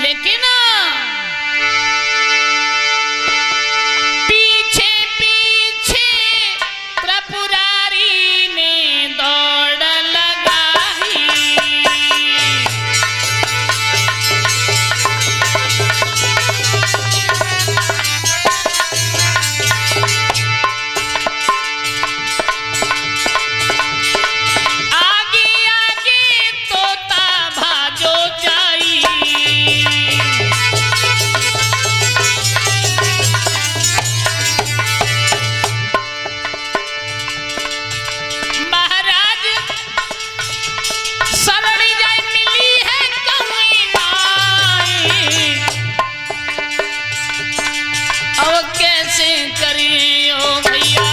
लेकिन पीछे पीछे त्रिपुरारी ने दौड़ लगाई। आगे आगे तोता भाजो जाई। महाराज शरण जाय मिली है कहीं नाई। अब कैसे करिए ओ भैया,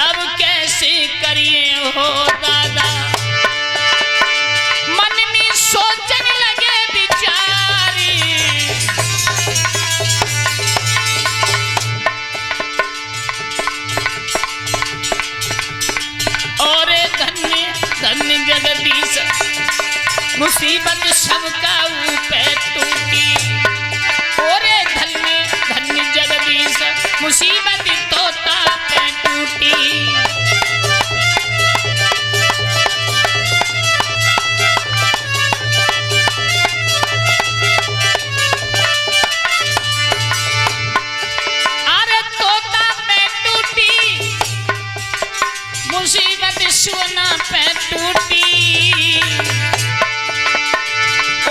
अब कैसे करिए हो दादा। मन में सोचने लगे बिचारी। और धन्य धन्य जगदीश, मुसीबत सबका ऊपर टूटी। और धन्य धन्य जगदीश, मुसीबत तोता पे टूटी। अरे तोता पे टूटी, मुसीबत सोना पे टूटी।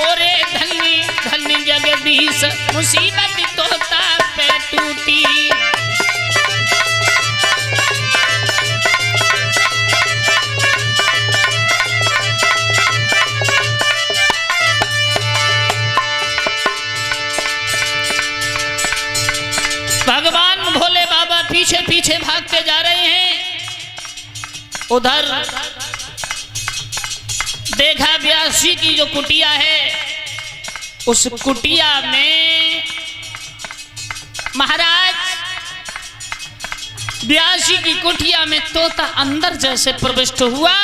ओरे धन्य धन्य जगदीश, मुसीबत तोता पे टूटी। भगवान भोले बाबा पीछे पीछे भागते जा रहे हैं। उधर देखा व्यास जी की जो कुटिया है, उस कुटिया में महाराज व्यास जी की कुटिया में तोता अंदर जैसे प्रविष्ट हुआ,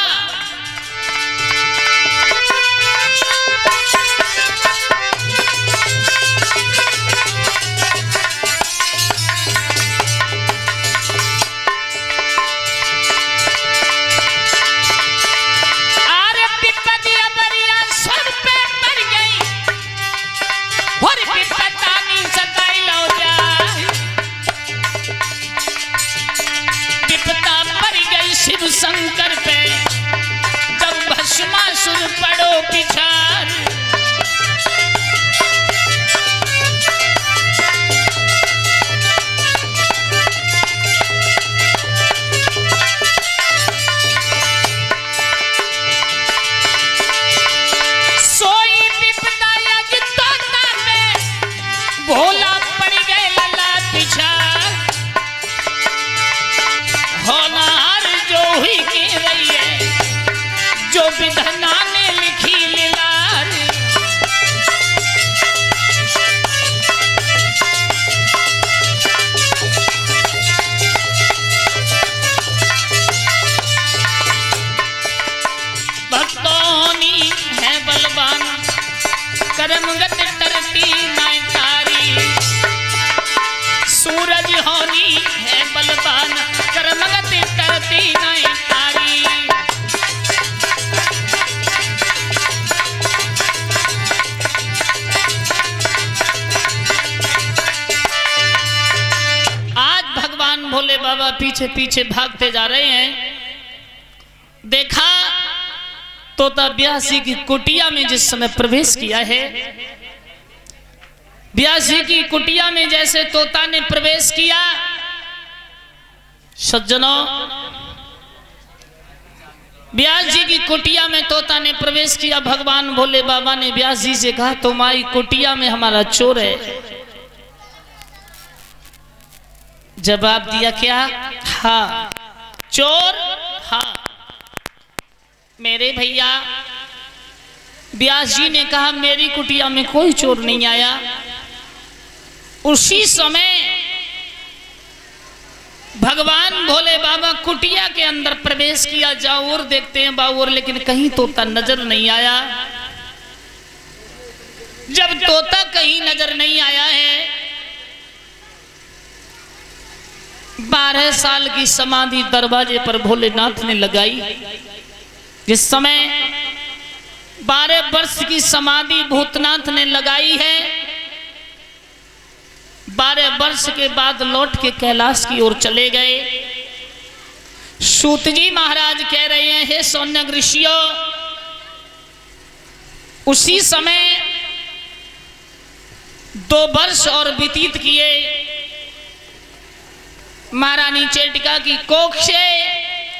शिव शंकर पे जब भस्मासुर पड़ो पिछाड़। सोई विपदा यज तोता पे भोला पड़ गए लला पिछाड़। होनहार जो हुई के रही है, जो विधना ने लिखी लीलार। भक्तोनी है बलवान, कर्मगत तरती नाय तारी। सूरज होनी है बलवान, कर्मगत तरती नाय तारी। आज भगवान भोले बाबा पीछे पीछे भागते जा रहे हैं। देखा तोता व्यास जी की कुटिया में जिस समय प्रवेश किया है, व्यास जी की कुटिया में जैसे तोता ने प्रवेश किया, सज्जनों व्यास जी की कुटिया में तोता ने प्रवेश किया। भगवान भोले बाबा ने व्यास जी से कहा, तुम्हारी कुटिया में हमारा चोर है। जवाब दिया क्या? हाँ चोर, हाँ। मेरे भैया व्यास जी ने कहा, मेरी कुटिया में कोई चोर नहीं आया। उसी समय भगवान भोले बाबा कुटिया के अंदर प्रवेश किया। जाओ और देखते हैं बाबू, लेकिन कहीं तोता नजर नहीं आया। जब तोता कहीं नजर नहीं आया है, 12 साल की समाधि दरवाजे पर भोलेनाथ ने लगाई। जिस समय 12 वर्ष की समाधि भूतनाथ ने लगाई है, 12 वर्ष के बाद लौट के कैलाश की ओर चले गए। सूत जी महाराज कह रहे हैं, हे सौनक ऋषियों, उसी समय 2 वर्ष और व्यतीत किए। महारानी चेटिका की कोख से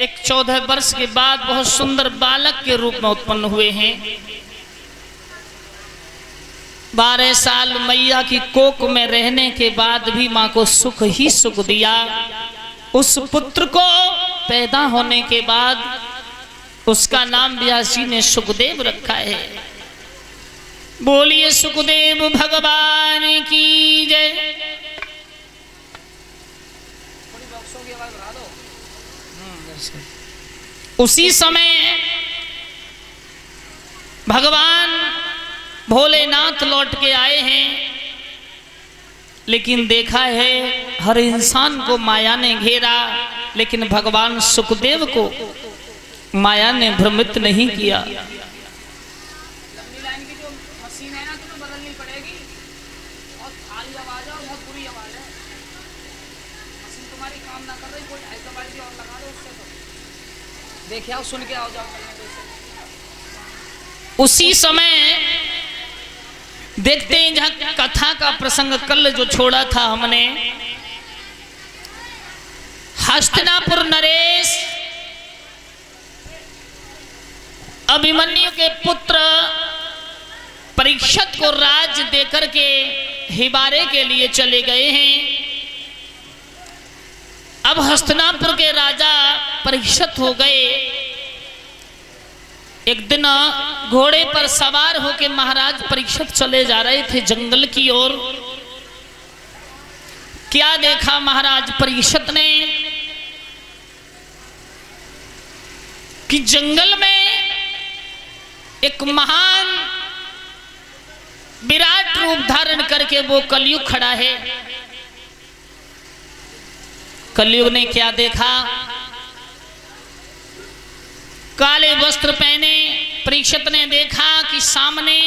एक 14 वर्ष के बाद बहुत सुंदर बालक के रूप में उत्पन्न हुए हैं। 12 साल मैया की कोख में रहने के बाद भी मां को सुख ही सुख दिया। उस पुत्र को पैदा होने के बाद उसका नाम व्यास जी ने सुखदेव रखा है। बोलिए सुखदेव भगवान की जय। उसी समय भगवान भोलेनाथ लौट के आए हैं, लेकिन देखा है हर इंसान को माया ने घेरा, लेकिन भगवान सुखदेव को माया ने भ्रमित नहीं किया। लंबी लाइन की जो मशीन है ना, तुम्हें बदलनी पड़ेगी। और भारी आवाज है और बहुत बुरी आवाज है। मशीन तुम्हारी काम ना कर रही, कोई 250 बाल्टी और लगा दो उससे। तो देखिए आओ, सुन के आओ जाओ। उसी समय देखते हैं, जहां कथा का प्रसंग कल जो छोड़ा था हमने, हस्तिनापुर नरेश अभिमन्यु के पुत्र परीक्षित को राज्य देकर के हिबारे के लिए चले गए हैं। अब हस्तिनापुर के राजा परीक्षित हो गए। एक दिन घोड़े पर सवार होकर महाराज परीक्षित चले जा रहे थे जंगल की ओर। क्या देखा महाराज परीक्षित ने कि जंगल में एक महान विराट रूप धारण करके वो कलयुग खड़ा है। कलयुग ने क्या देखा? काले वस्त्र पहने परीक्षित ने देखा कि सामने